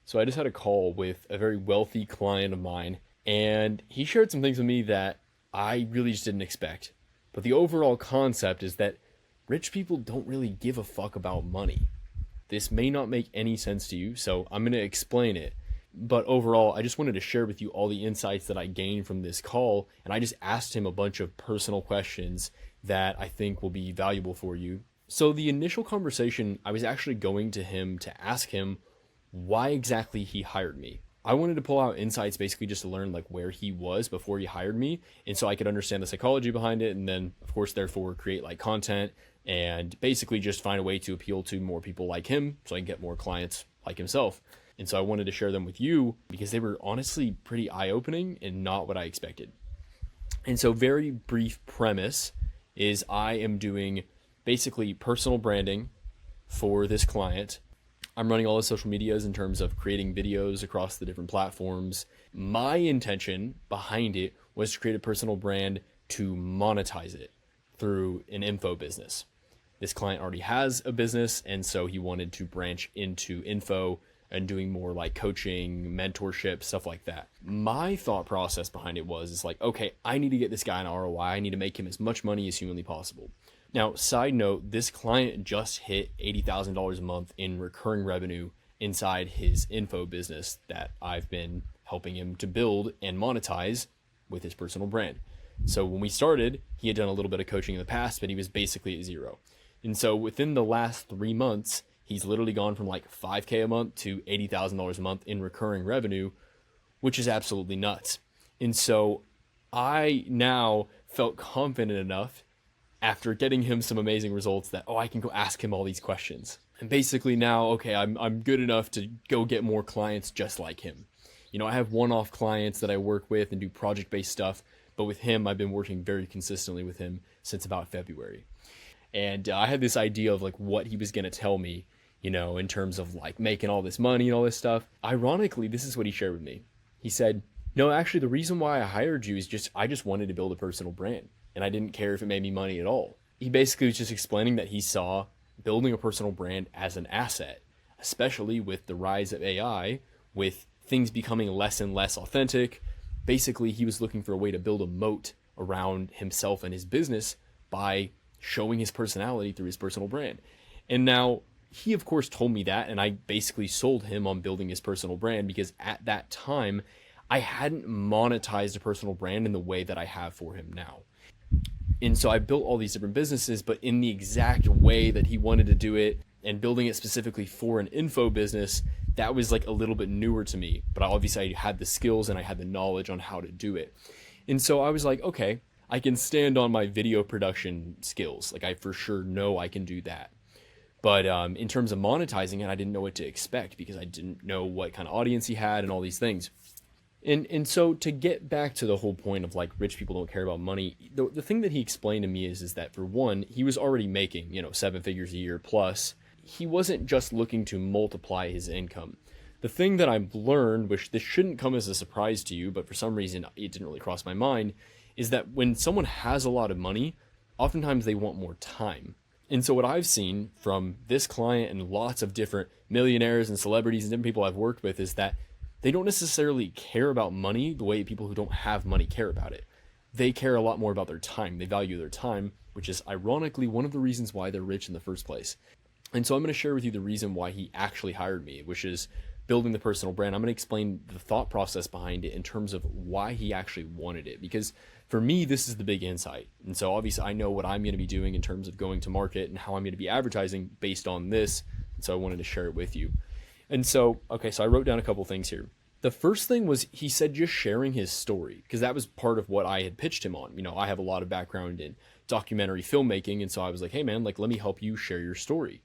So I just had a call with a very wealthy client of mine, and he shared some things with me that I really just didn't expect. But the overall concept is that rich people don't really give a fuck about money. This may not make any sense to you, so I'm going to explain it. But overall, I just wanted to share with you all the insights that I gained from this call, and I just asked him a bunch of personal questions that I think will be valuable for you. So the initial conversation, I was actually going to him to ask him why exactly he hired me. I wanted to pull out insights basically just to learn like where he was before he hired me, and so I could understand the psychology behind it, and then of course therefore create like content and basically just find a way to appeal to more people like him so I can get more clients like himself. And so I wanted to share them with you because they were honestly pretty eye-opening and not what I expected. And so very brief premise is I am doing basically personal branding for this client. I'm running all the social medias in terms of creating videos across the different platforms. My intention behind it was to create a personal brand to monetize it through an info business. This client already has a business, and so he wanted to branch into info and doing more like coaching, mentorship, stuff like that. My thought process behind it was, it's like, okay, I need to get this guy an ROI. I need to make him as much money as humanly possible. Now, side note, this client just hit $80,000 a month in recurring revenue inside his info business that I've been helping him to build and monetize with his personal brand. So when we started, he had done a little bit of coaching in the past, but he was basically at zero. And so within the last 3 months, he's literally gone from like $5K a month to $80,000 a month in recurring revenue, which is absolutely nuts. And so I now felt confident enough after getting him some amazing results that, I can go ask him all these questions. And basically now, okay, I'm good enough to go get more clients just like him. You know, I have one-off clients that I work with and do project-based stuff, but with him, I've been working very consistently with him since about February. And I had this idea of like what he was going to tell me, you know, in terms of like making all this money and all this stuff. Ironically, this is what he shared with me. He said, no, actually, the reason why I hired you is I just wanted to build a personal brand, and I didn't care if it made me money at all. He basically was just explaining that he saw building a personal brand as an asset, especially with the rise of AI, with things becoming less and less authentic. Basically, he was looking for a way to build a moat around himself and his business by showing his personality through his personal brand. And now he of course told me that, and I basically sold him on building his personal brand because at that time I hadn't monetized a personal brand in the way that I have for him now. And so I built all these different businesses, but in the exact way that he wanted to do it, and building it specifically for an info business, that was like a little bit newer to me. But obviously I had the skills and I had the knowledge on how to do it. And so I was like, okay, I can stand on my video production skills. Like I for sure know I can do that. But in terms of monetizing it, I didn't know what to expect because I didn't know what kind of audience he had and all these things. And so to get back to the whole point of like rich people don't care about money, the thing that he explained to me is that for one, he was already making, 7 figures a year plus. He wasn't just looking to multiply his income. The thing that I've learned, which this shouldn't come as a surprise to you, but for some reason it didn't really cross my mind, is that when someone has a lot of money, oftentimes they want more time. And so what I've seen from this client and lots of different millionaires and celebrities and different people I've worked with is that they don't necessarily care about money the way people who don't have money care about it. They care a lot more about their time. They value their time, which is ironically one of the reasons why they're rich in the first place. And so I'm going to share with you the reason why he actually hired me, which is building the personal brand. I'm going to explain the thought process behind it in terms of why he actually wanted it, because for me, this is the big insight. And so obviously I know what I'm going to be doing in terms of going to market and how I'm going to be advertising based on this. And so I wanted to share it with you. And so, okay, so I wrote down a couple things here. The first thing was he said just sharing his story, because that was part of what I had pitched him on. I have a lot of background in documentary filmmaking. And so I was like, hey man, like, let me help you share your story.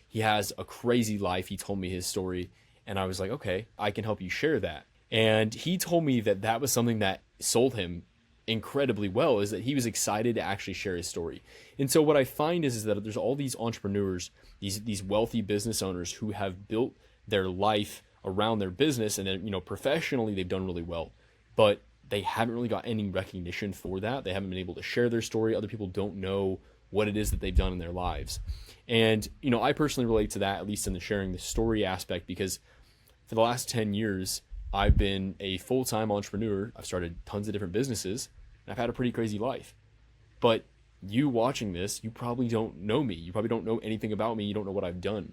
He has a crazy life. He told me his story and I was like, okay, I can help you share that. And he told me that that was something that sold him incredibly well, is that he was excited to actually share his story. And so what I find is that there's all these entrepreneurs, these wealthy business owners who have built their life around their business, and then, professionally they've done really well, but they haven't really got any recognition for that. They haven't been able to share their story. Other people don't know what it is that they've done in their lives. And, I personally relate to that, at least in the sharing the story aspect, because For the last 10 years, I've been a full-time entrepreneur. I've started tons of different businesses, and I've had a pretty crazy life. But you watching this, you probably don't know me. You probably don't know anything about me. You don't know what I've done.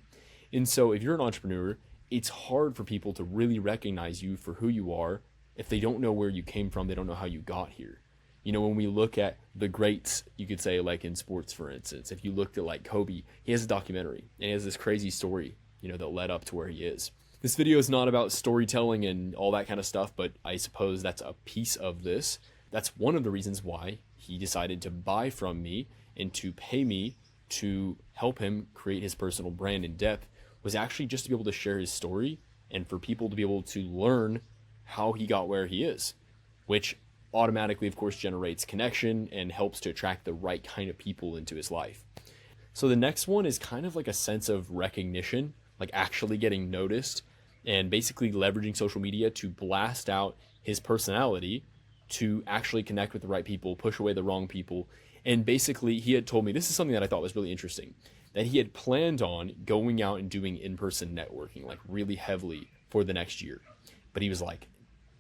And so if you're an entrepreneur, it's hard for people to really recognize you for who you are if they don't know where you came from, they don't know how you got here. You know, when we look at the greats, you could say, like in sports, for instance, if you looked at like Kobe, he has a documentary and he has this crazy story, you know, that led up to where he is. This video is not about storytelling and all that kind of stuff, but I suppose that's a piece of this. That's one of the reasons why he decided to buy from me and to pay me to help him create his personal brand in depth, was actually just to be able to share his story and for people to be able to learn how he got where he is, which automatically, of course, generates connection and helps to attract the right kind of people into his life. So the next one is kind of like a sense of recognition, like actually getting noticed and basically leveraging social media to blast out his personality to actually connect with the right people, push away the wrong people. And basically, he had told me, this is something that I thought was really interesting, that he had planned on going out and doing in-person networking, like really heavily for the next year. But he was like,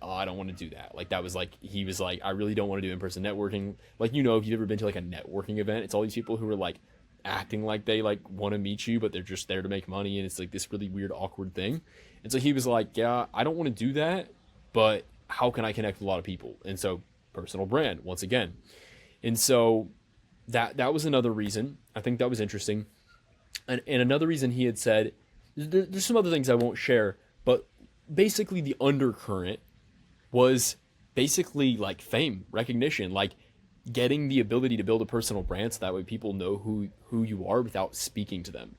oh, I don't want to do that. Like that was like, he was like, I really don't want to do in-person networking. Like, you know, if you've ever been to like a networking event, it's all these people who are like acting like they like want to meet you, but they're just there to make money. And it's like this really weird, awkward thing. And so he was like, yeah, I don't want to do that, but how can I connect with a lot of people? And so personal brand, once again. And so that was another reason. I think that was interesting. And another reason he had said, there's some other things I won't share, but basically the undercurrent was basically like fame, recognition, like getting the ability to build a personal brand so that way people know who you are without speaking to them.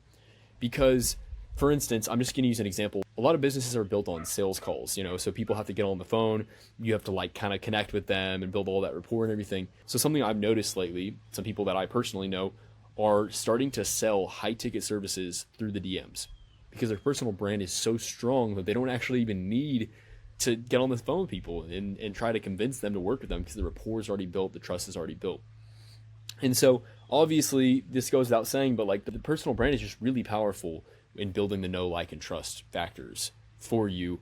Because, for instance, I'm just going to use an example. A lot of businesses are built on sales calls, you know, so people have to get on the phone. You have to like kind of connect with them and build all that rapport and everything. So something I've noticed lately, some people that I personally know are starting to sell high ticket services through the DMs because their personal brand is so strong that they don't actually even need to get on the phone with people and try to convince them to work with them because the rapport is already built, the trust is already built. And so obviously this goes without saying, but like the personal brand is just really powerful in building the know, like, and trust factors for you.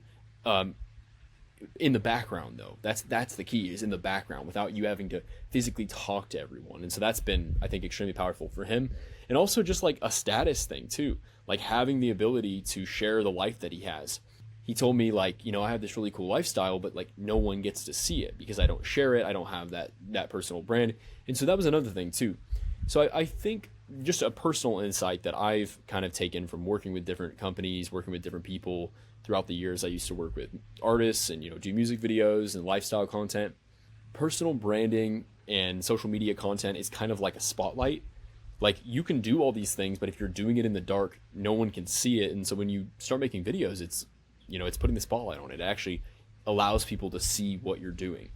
In the background though, that's the key, is in the background without you having to physically talk to everyone. And so that's been, I think, extremely powerful for him. And also just like a status thing too, like having the ability to share the life that he has. He told me like, you know, I have this really cool lifestyle, but like no one gets to see it because I don't share it. I don't have that personal brand. And so that was another thing too. So I think just a personal insight that I've kind of taken from working with different companies, working with different people throughout the years. I used to work with artists and, you know, do music videos and lifestyle content. Personal branding and social media content is kind of like a spotlight. Like you can do all these things, but if you're doing it in the dark, no one can see it. And so when you start making videos, it's, you know, it's putting the spotlight on it. It actually allows people to see what you're doing.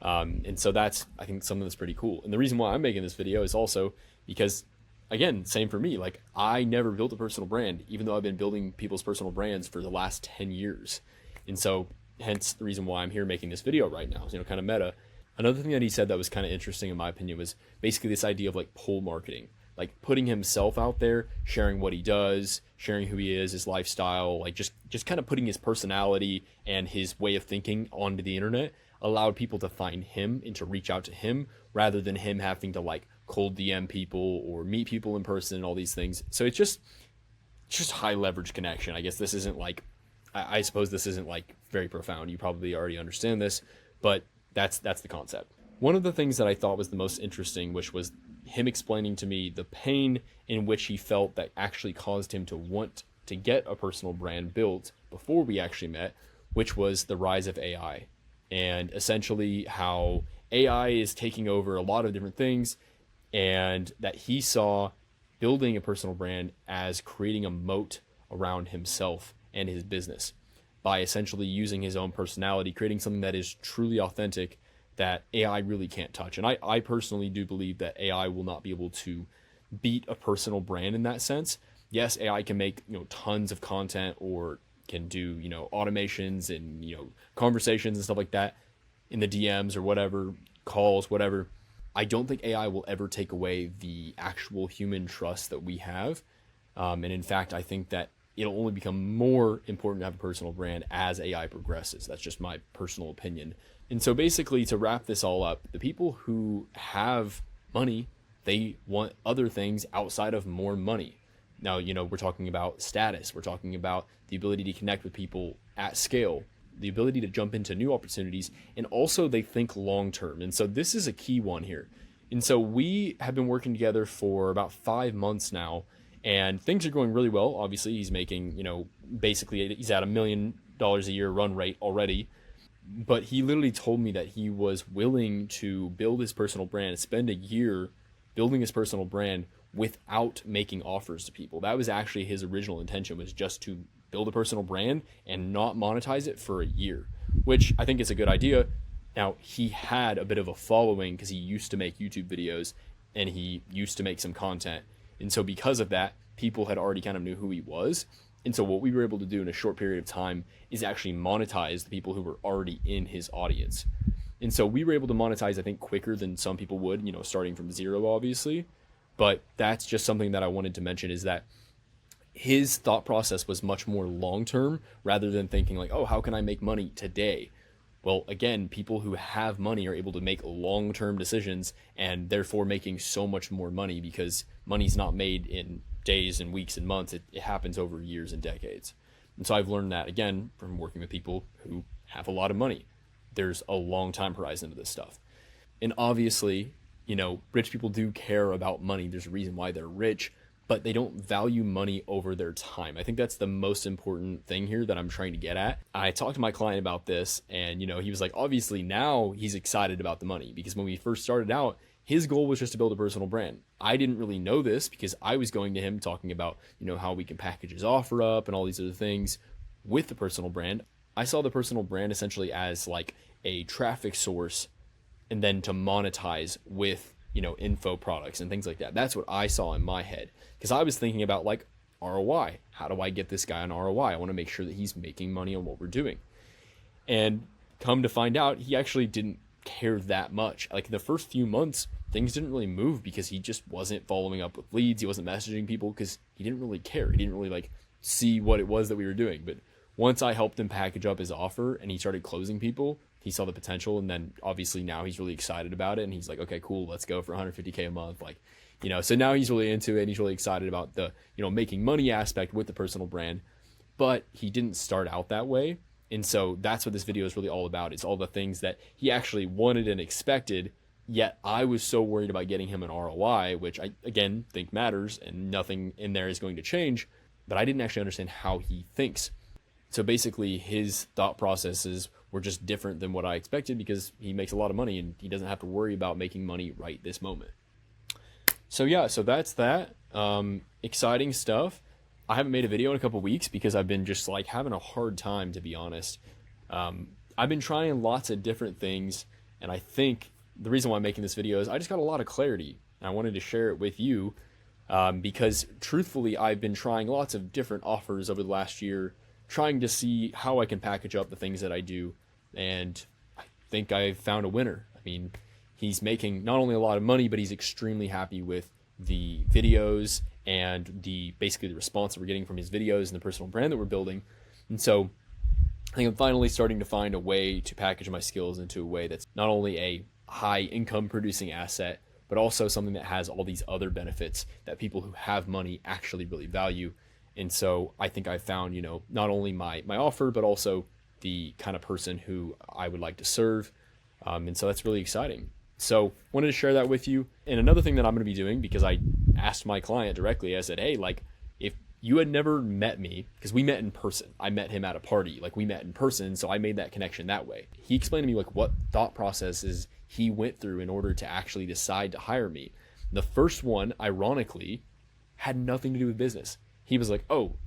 And so that's, I think, something that's pretty cool. And the reason why I'm making this video is also because, again, same for me. Like I never built a personal brand, even though I've been building people's personal brands for the last 10 years. And so hence the reason why I'm here making this video right now, you know, kind of meta. Another thing that he said that was kind of interesting in my opinion was basically this idea of like pull marketing, like putting himself out there, sharing what he does, sharing who he is, his lifestyle, like just kind of putting his personality and his way of thinking onto the internet allowed people to find him and to reach out to him rather than him having to like cold DM people or meet people in person and all these things. So it's just high leverage connection. I guess this isn't like, I suppose this isn't like very profound. You probably already understand this, but that's the concept. One of the things that I thought was the most interesting, which was him explaining to me the pain in which he felt that actually caused him to want to get a personal brand built before we actually met, which was the rise of AI and essentially how AI is taking over a lot of different things, and that he saw building a personal brand as creating a moat around himself and his business by essentially using his own personality, creating something that is truly authentic that AI really can't touch. And I personally do believe that AI will not be able to beat a personal brand in that sense. Yes, AI can make, you know, tons of content or can do, you know, automations and, you know, conversations and stuff like that in the DMs or whatever, calls, whatever. I don't think AI will ever take away the actual human trust that we have. And in fact, I think that it'll only become more important to have a personal brand as AI progresses. That's just my personal opinion. And so basically, to wrap this all up, the people who have money, they want other things outside of more money. Now, we're talking about status. We're talking about the ability to connect with people at scale, the ability to jump into new opportunities, and also they think long term. And so this is a key one here. And so we have been working together for about 5 months now, and things are going really well. Obviously, he's making, basically he's at $1 million a year run rate already. But he literally told me that he was willing to build his personal brand, spend a year building his personal brand without making offers to people. That was actually his original intention, was just to build a personal brand and not monetize it for a year, which I think is a good idea. Now, he had a bit of a following because he used to make YouTube videos and he used to make some content. And so because of that, people had already kind of knew who he was. And so what we were able to do in a short period of time is actually monetize the people who were already in his audience. And so we were able to monetize, I think, quicker than some people would, starting from zero, obviously. But that's just something that I wanted to mention, is that his thought process was much more long-term rather than thinking like, oh, how can I make money today? Well, again, people who have money are able to make long-term decisions and therefore making so much more money, because money's not made in days and weeks and months. It happens over years and decades. And so I've learned that, again, from working with people who have a lot of money. There's a long time horizon to this stuff. And obviously, rich people do care about money. There's a reason why they're rich, but they don't value money over their time. I think that's the most important thing here that I'm trying to get at. I talked to my client about this, and he was like, obviously now he's excited about the money, because when we first started out, his goal was just to build a personal brand. I didn't really know this because I was going to him talking about, how we can package his offer up and all these other things with the personal brand. I saw the personal brand essentially as like a traffic source, and then to monetize with, info products and things like that. That's what I saw in my head, because I was thinking about like ROI. How do I get this guy on ROI? I want to make sure that he's making money on what we're doing. And come to find out, he actually didn't care that much. Like the first few months, things didn't really move because he just wasn't following up with leads. He wasn't messaging people because he didn't really care. He didn't really like see what it was that we were doing. But once I helped him package up his offer and he started closing people, he saw the potential. And then obviously now he's really excited about it. And he's like, okay, cool, let's go for $150K a month. Like, so now he's really into it and he's really excited about the, making money aspect with the personal brand. But he didn't start out that way. And so that's what this video is really all about. It's all the things that he actually wanted and expected, yet I was so worried about getting him an ROI, which I, again, think matters and nothing in there is going to change, but I didn't actually understand how he thinks. So basically his thought processes were just different than what I expected, because he makes a lot of money and he doesn't have to worry about making money right this moment. So yeah, so that's that. Exciting stuff. I haven't made a video in a couple weeks because I've been just like having a hard time, to be honest. I've been trying lots of different things, and I think the reason why I'm making this video is I just got a lot of clarity, and I wanted to share it with you, because truthfully, I've been trying lots of different offers over the last year, trying to see how I can package up the things that I do, and I think I've found a winner. I mean, he's making not only a lot of money, but he's extremely happy with the videos and basically the response that we're getting from his videos and the personal brand that we're building. And so I think I'm finally starting to find a way to package my skills into a way that's not only a high income producing asset, but also something that has all these other benefits that people who have money actually really value. And so I think I found, not only my offer, but also the kind of person who I would like to serve. And so that's really exciting. So wanted to share that with you. And another thing that I'm going to be doing, because I asked my client directly, I said, hey, like if you had never met me, because we met in person, I met him at a party, like we met in person. So I made that connection that way. He explained to me like what thought processes he went through in order to actually decide to hire me. The first one, ironically, had nothing to do with business. He was like, oh,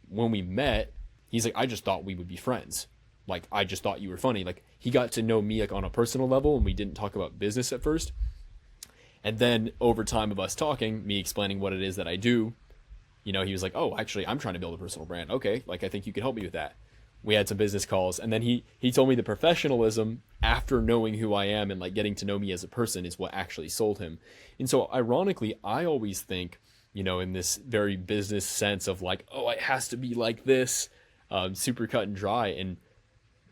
when we met, he's like, I just thought we would be friends. Like, I just thought you were funny. Like, he got to know me like on a personal level, and we didn't talk about business at first. And then over time of us talking, me explaining what it is that I do, he was like, oh, actually, I'm trying to build a personal brand. Okay, like, I think you could help me with that. We had some business calls, and then he told me the professionalism after knowing who I am and like getting to know me as a person is what actually sold him. And so ironically, I always think in this very business sense of like, oh, it has to be like this, super cut and dry. And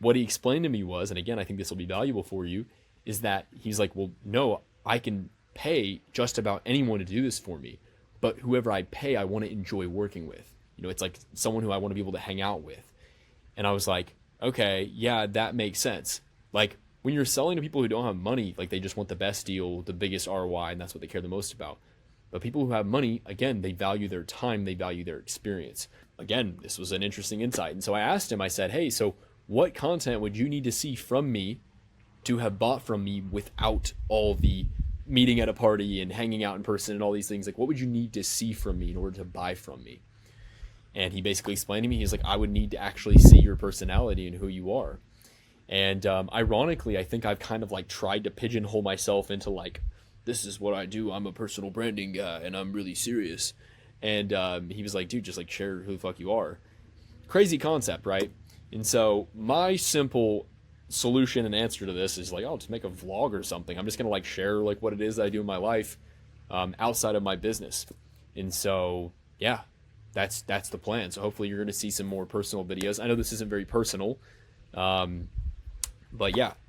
what he explained to me was, and again, I think this will be valuable for you, is that he's like, well, no, I can pay just about anyone to do this for me, but whoever I pay, I want to enjoy working with. It's like someone who I want to be able to hang out with. And I was like, okay, yeah, that makes sense. Like when you're selling to people who don't have money, like they just want the best deal, the biggest ROI, and that's what they care the most about. But people who have money, again, they value their time, they value their experience. Again, this was an interesting insight. And so I asked him, I said, hey, so what content would you need to see from me to have bought from me without all the meeting at a party and hanging out in person and all these things? Like, what would you need to see from me in order to buy from me? And he basically explained to me, he's like, I would need to actually see your personality and who you are. And ironically, I think I've kind of like tried to pigeonhole myself into like, this is what I do. I'm a personal branding guy and I'm really serious. And he was like, dude, just like share who the fuck you are. Crazy concept, right? And so my simple solution and answer to this is like, oh, just make a vlog or something. I'm just going to like share like what it is that I do in my life outside of my business. And so, yeah, that's the plan. So hopefully you're going to see some more personal videos. I know this isn't very personal, but yeah,